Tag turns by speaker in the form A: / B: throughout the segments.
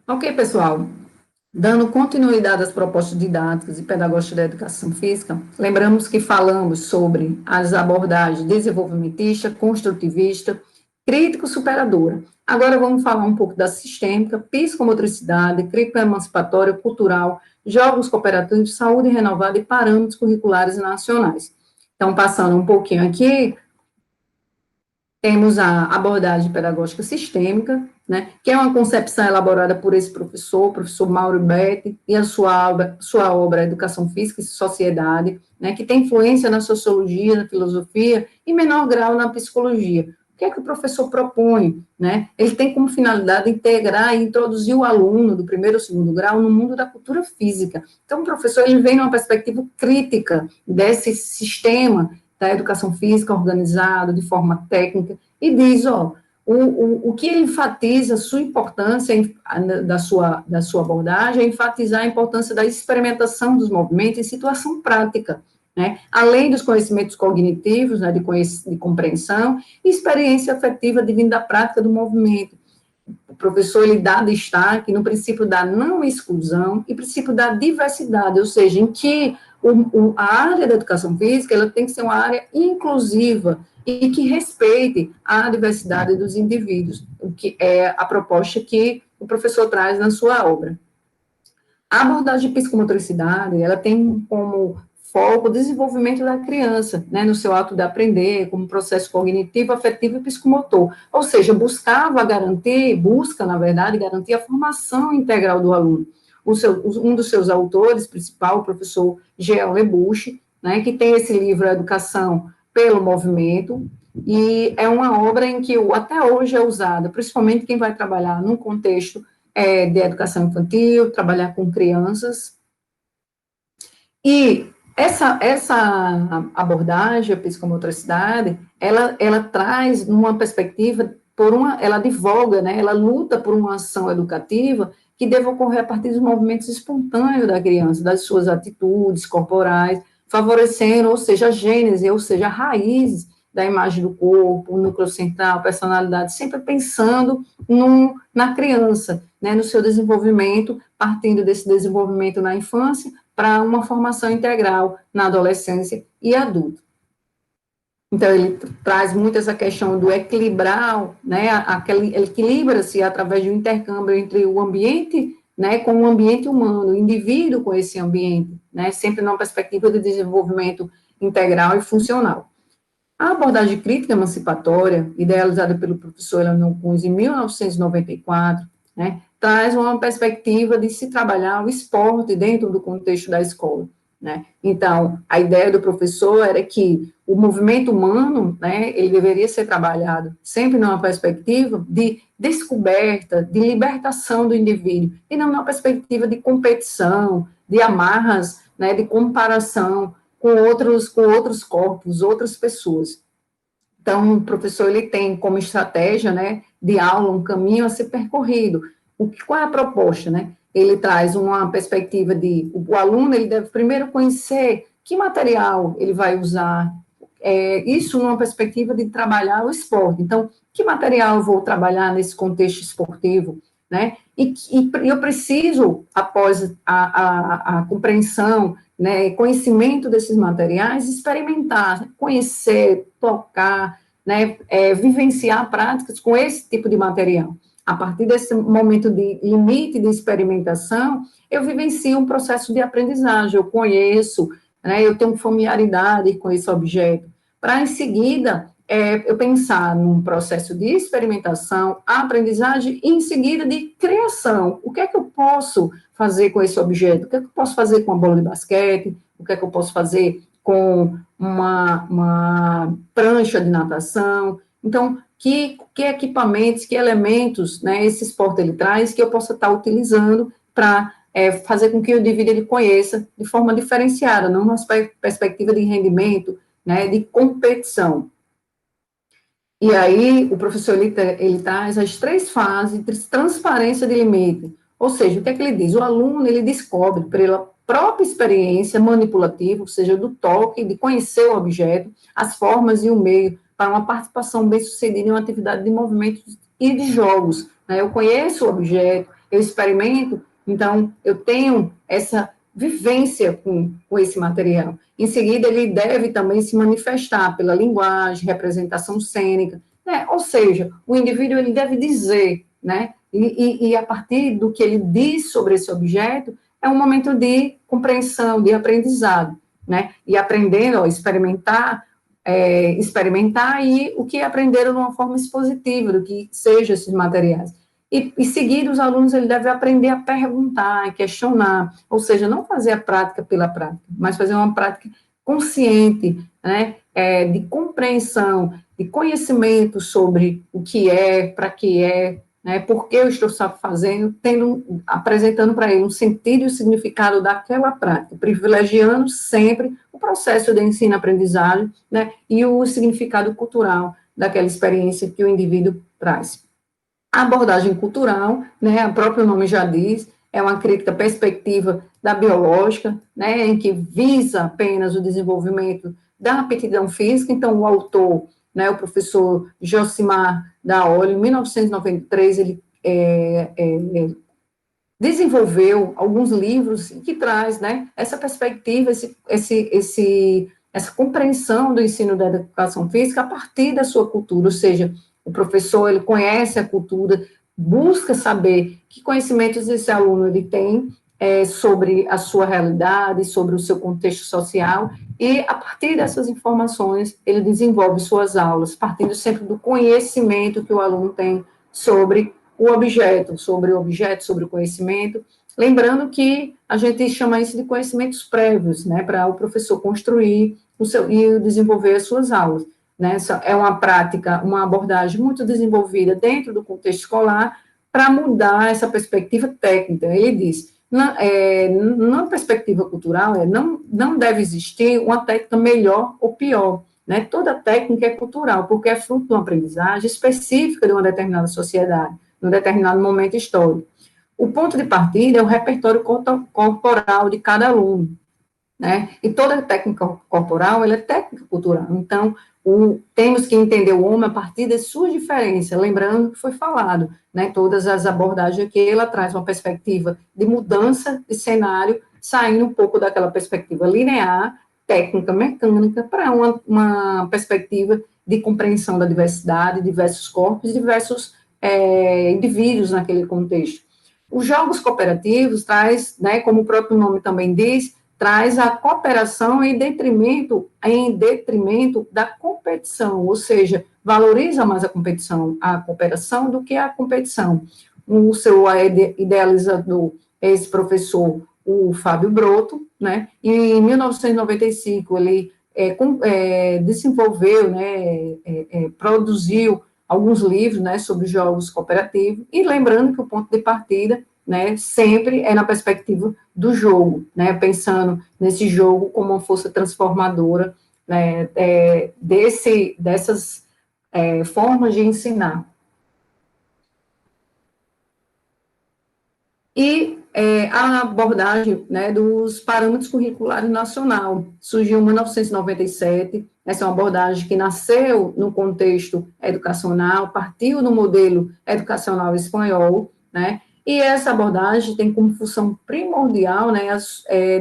A: Ok, pessoal. Dando continuidade às propostas didáticas e pedagógicas da educação física, lembramos que falamos sobre as abordagens desenvolvimentista, construtivista, crítico-superadora. Agora vamos falar um pouco da sistêmica, psicomotricidade, crítico-emancipatória, cultural, jogos cooperativos, saúde renovada e parâmetros curriculares nacionais. Então, passando um pouquinho aqui, temos a abordagem pedagógica sistêmica, né, que é uma concepção elaborada por esse professor, o professor Mauro Betti, e a sua obra Educação Física e Sociedade, né, que tem influência na sociologia, na filosofia, e menor grau na psicologia. O que é que o professor propõe? Né? Ele tem como finalidade integrar e introduzir o aluno do primeiro ou segundo grau no mundo da cultura física. Então, o professor ele vem numa perspectiva crítica desse sistema da educação física organizado de forma técnica, e diz, o que ele enfatiza, a sua importância da sua abordagem, é enfatizar a importância da experimentação dos movimentos em situação prática, né? Além dos conhecimentos cognitivos, né, de compreensão, e experiência afetiva divina da prática do movimento. O professor, ele dá destaque no princípio da não exclusão e princípio da diversidade, ou seja, em que a área da educação física, ela tem que ser uma área inclusiva e que respeite a diversidade dos indivíduos, o que é a proposta que o professor traz na sua obra. A abordagem de psicomotricidade, ela tem como foco o desenvolvimento da criança, né, no seu ato de aprender, como processo cognitivo, afetivo e psicomotor. Ou seja, busca, na verdade, garantir a formação integral do aluno. Um dos seus autores principal, o professor Jean Lebuche, né, que tem esse livro, Educação pelo Movimento, e é uma obra em que até hoje é usada, principalmente quem vai trabalhar num contexto de educação infantil, trabalhar com crianças. E essa abordagem, a psicomotricidade, ela traz uma perspectiva, ela advoga, né, ela luta por uma ação educativa que deve ocorrer a partir dos movimentos espontâneos da criança, das suas atitudes corporais, favorecendo, ou seja, a gênese, ou seja, a raiz da imagem do corpo, o núcleo central, personalidade, sempre pensando na criança, né, no seu desenvolvimento, partindo desse desenvolvimento na infância, para uma formação integral na adolescência e adulto. Então, ele traz muito essa questão do equilibrar, né, ele equilibra-se através de um intercâmbio entre o ambiente, né, com o ambiente humano, o indivíduo com esse ambiente, né, sempre numa perspectiva de desenvolvimento integral e funcional. A abordagem crítica emancipatória, idealizada pelo professor Elano Kunz em 1994, né, traz uma perspectiva de se trabalhar o esporte dentro do contexto da escola, né? Então, a ideia do professor era que o movimento humano, né, ele deveria ser trabalhado sempre numa perspectiva de descoberta, de libertação do indivíduo, e não numa perspectiva de competição, de amarras, né, de comparação com outros corpos, outras pessoas. Então, o professor ele tem como estratégia, né, de aula um caminho a ser percorrido. Qual é a proposta, né? Ele traz uma perspectiva de o aluno ele deve primeiro conhecer que material ele vai usar, isso numa perspectiva de trabalhar o esporte. Então, que material eu vou trabalhar nesse contexto esportivo, né? E eu preciso, após a compreensão, né, conhecimento desses materiais, experimentar, conhecer, tocar, né, vivenciar práticas com esse tipo de material. A partir desse momento de limite de experimentação, eu vivencio um processo de aprendizagem, eu conheço, né, eu tenho familiaridade com esse objeto, para em seguida eu pensar num processo de experimentação, aprendizagem e em seguida de criação. O que é que eu posso fazer com esse objeto? O que é que eu posso fazer com a bola de basquete? O que é que eu posso fazer com uma prancha de natação? Então, que equipamentos, que elementos, né, esse esporte ele traz que eu possa estar utilizando para fazer com que o indivíduo ele conheça de forma diferenciada, não na perspectiva de rendimento, né, de competição. E aí, o professor, ele traz as 3 fases de transparência de limite. Ou seja, o que é que ele diz? O aluno, ele descobre, pela própria experiência manipulativa, ou seja, do toque, de conhecer o objeto, as formas e o meio, para uma participação bem-sucedida em uma atividade de movimentos e de jogos. Né? Eu conheço o objeto, eu experimento, então eu tenho essa vivência com esse material. Em seguida, ele deve também se manifestar pela linguagem, representação cênica, né? Ou seja, o indivíduo ele deve dizer, né? E a partir do que ele diz sobre esse objeto, é um momento de compreensão, de aprendizado, né? E aprendendo, ó, experimentar e o que aprenderam de uma forma expositiva, do que sejam esses materiais. E seguir os alunos, ele deve aprender a perguntar, a questionar, ou seja, não fazer a prática pela prática, mas fazer uma prática consciente, né, de compreensão, de conhecimento sobre o que é, para que é, né, por que eu estou fazendo, apresentando para ele um sentido e o significado daquela prática, privilegiando sempre o processo de ensino-aprendizagem, né, e o significado cultural daquela experiência que o indivíduo traz. A abordagem cultural, né, o próprio nome já diz, é uma crítica perspectiva da biológica, né, em que visa apenas o desenvolvimento da aptidão física. Então, o autor, né, o professor Josimar Daolio, em 1993, ele desenvolveu alguns livros que traz, né, essa perspectiva, essa compreensão do ensino da educação física a partir da sua cultura, ou seja, o professor, ele conhece a cultura, busca saber que conhecimentos esse aluno ele tem sobre a sua realidade, sobre o seu contexto social, e a partir dessas informações, ele desenvolve suas aulas, partindo sempre do conhecimento que o aluno tem sobre o objeto, sobre o conhecimento, lembrando que a gente chama isso de conhecimentos prévios, né, para o professor construir e desenvolver as suas aulas. Né, é uma prática, uma abordagem muito desenvolvida dentro do contexto escolar para mudar essa perspectiva técnica. Ele diz, na perspectiva cultural, não deve existir uma técnica melhor ou pior. Né, toda técnica é cultural, porque é fruto de uma aprendizagem específica de uma determinada sociedade, num determinado momento histórico. O ponto de partida é o repertório corporal de cada aluno. Né? E toda técnica corporal, ela é técnica cultural. Então, temos que entender o homem a partir das suas diferenças, lembrando que foi falado, né? Todas as abordagens aqui, ela traz uma perspectiva de mudança de cenário, saindo um pouco daquela perspectiva linear, técnica, mecânica, para uma perspectiva de compreensão da diversidade, diversos corpos, diversos indivíduos naquele contexto. Os jogos cooperativos traz, né, como o próprio nome também diz, traz a cooperação em detrimento da competição, ou seja, valoriza mais a cooperação do que a competição. O seu idealizador é esse professor, o Fábio Broto, né, e em 1995 ele desenvolveu, né, produziu alguns livros, né, sobre jogos cooperativos, e lembrando que o ponto de partida, né, sempre é na perspectiva do jogo, né, pensando nesse jogo como uma força transformadora, né, dessas formas de ensinar. E a abordagem, né, dos parâmetros curriculares nacional surgiu em 1997, essa é uma abordagem que nasceu no contexto educacional, partiu do modelo educacional espanhol, né, e essa abordagem tem como função primordial, né,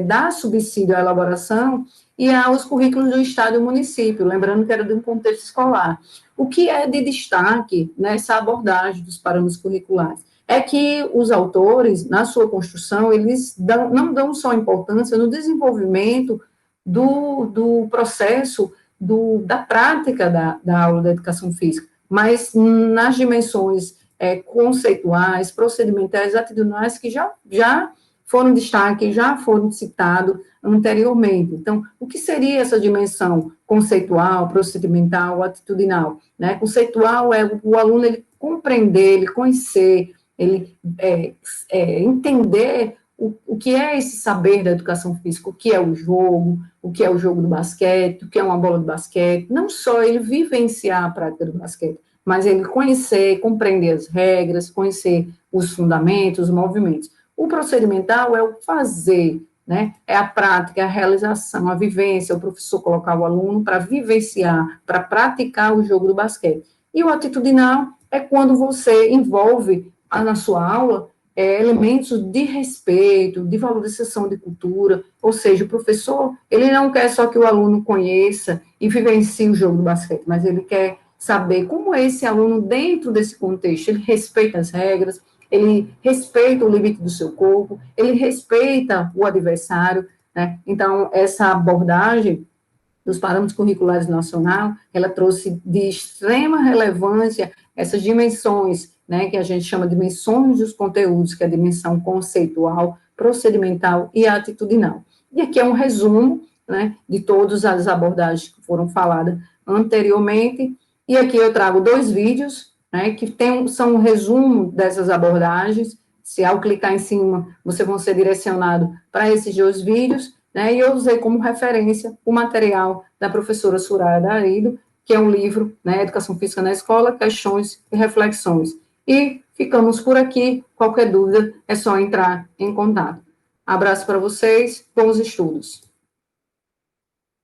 A: dar subsídio à elaboração e aos currículos do Estado e do município, lembrando que era de um contexto escolar. O que é de destaque nessa abordagem dos parâmetros curriculares? É que os autores, na sua construção, eles não dão só importância no desenvolvimento do processo da prática da aula da educação física, mas nas dimensões conceituais, procedimentais, atitudinais, que já foram destaque, já foram citados anteriormente. Então, o que seria essa dimensão conceitual, procedimental, atitudinal? Né? Conceitual é o aluno ele compreender, ele conhecer, ele entender o que é esse saber da educação física, o que é o jogo do basquete, o que é uma bola de basquete, não só ele vivenciar a prática do basquete, mas ele conhecer, compreender as regras, conhecer os fundamentos, os movimentos. O procedimental é o fazer, né? É a prática, a realização, a vivência, o professor colocar o aluno para vivenciar, para praticar o jogo do basquete. E o atitudinal é quando você envolve na sua aula elementos de respeito, de valorização de cultura, ou seja, o professor, ele não quer só que o aluno conheça e vivencie o jogo do basquete, mas ele quer saber como é esse aluno dentro desse contexto, ele respeita as regras, ele respeita o limite do seu corpo, ele respeita o adversário, né? Então, essa abordagem dos parâmetros curriculares nacional, ela trouxe de extrema relevância essas dimensões, né, que a gente chama de dimensões dos conteúdos, que é a dimensão conceitual, procedimental e atitudinal. E aqui é um resumo, né, de todas as abordagens que foram faladas anteriormente, e aqui eu trago 2 vídeos, né, que são um resumo dessas abordagens. Se ao clicar em cima, vocês vão ser direcionados para esses 2 vídeos, né, e eu usei como referência o material da professora Soraya Darido, que é um livro, né, Educação Física na Escola, Questões e Reflexões. E ficamos por aqui, qualquer dúvida é só entrar em contato. Abraço para vocês, bons estudos.